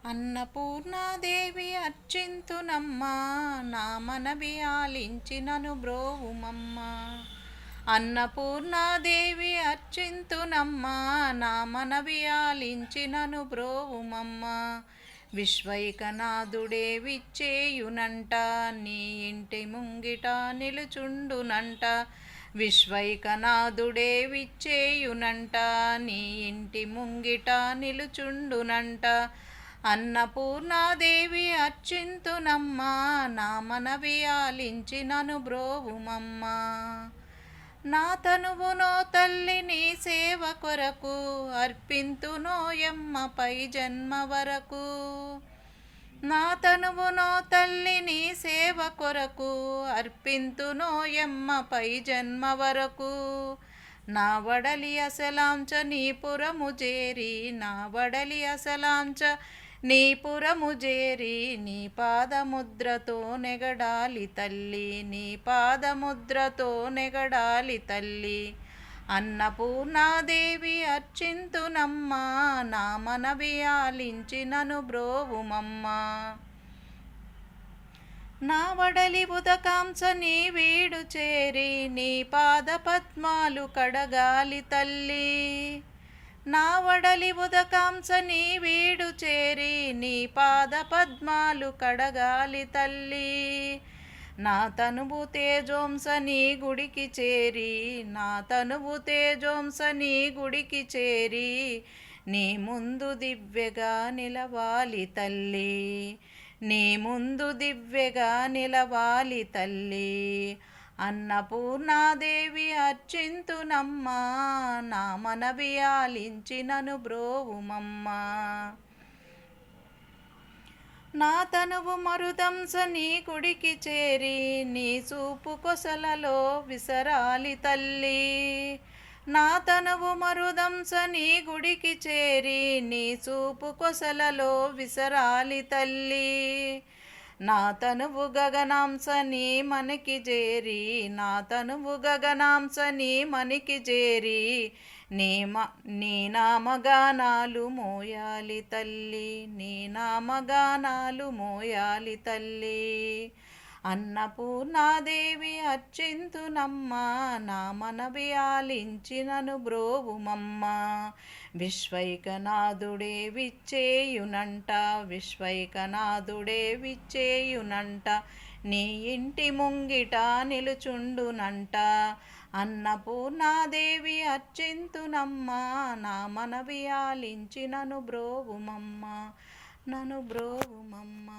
అన్నపూర్ణాదేవి అర్చింతునమ్మా, నా మనవి ఆలించి నను బ్రోవుమమ్మా. అన్నపూర్ణాదేవి అర్చింతునమ్మా, నా మనవి ఆలించి నను బ్రోవుమమ్మా. విశ్వైకనాథుడే విచ్చేయునంట, నీ ఇంటి ముంగిట నిలుచుండునంట. విశ్వైకనాథుడే విచ్చేయునంట, నీ ఇంటి ముంగిట నిలుచుండునంట. అన్నపూర్ణాదేవి అర్చింతునమ్మా, నా మనవి ఆలించి నను బ్రోవుమమ్మా. నా తనువునో తల్లి నీ సేవ కొరకు, అర్పింతునోయమ్మ పై జన్మ వరకు. నా తనువునో తల్లి నీ సేవ కొరకు, అర్పింతునోయమ్మ పై జన్మ వరకు. నా వడలి అసలాంచ నీ పురము చేరి, నా వడలి అసలాంచ నీ పురము చేరి, నీ పాదముద్రతో నెగడాలి తల్లి, నీ పాదముద్రతో నెగడాలి తల్లి. అన్నపూర్ణాదేవి అర్చింతునమ్మా, నా మనవి ఆలించి నను బ్రోవుమమ్మా. నా వడలి ఉదకాంస నీ వీడు చేరి, నీ పాద పద్మాలు కడగాలి తల్లి. నా వడలి ఉదకాంస నీ వీడు చేరి, నీ పాద పద్మాలు కడగాలి తల్లి. నా తనువు తేజోంస నీ గుడికి చేరి, నా తనువు తేజోంస నీ గుడికి చేరి, నీ ముందు దివ్యగా నిలవాలి తల్లి, నీ ముందు దివ్యగా నిలవాలి తల్లి. అన్నపూర్ణాదేవి అర్చింతునమ్మా, నా మనవి ఆలించి నను బ్రోవుమమ్మా. నా తనువు మరుదంస నీ గుడికి చేరి, నీ చూపు కొసలలో విసరాలి తల్లి. నా తనువు మరుదంస నీ గుడికి చేరి, నీ చూపు కొసలలో విసరాలి తల్లి. నా తనువు గగనాంస నీ మనకి చేరి, నా తనువు గగనాంస నీ మనకి చేరి, నీ నామగానాలు మోయాలి తల్లి, నీ నామగానాలు మోయాలి తల్లి. అన్నపూర్ణాదేవి అర్చింతునమ్మా, నా మనవి ఆలించి నను బ్రోవుమమ్మా. విశ్వైకనాథుడే విచ్చేయునంట, విశ్వైకనాథుడే విచ్చేయునంట, నీ ఇంటి ముంగిట నిలుచుండునంట. అన్నపూర్ణాదేవి అర్చింతునమ్మా, నా మనవి ఆలించి నను బ్రోవుమమ్మా, నను బ్రోవుమమ్మా.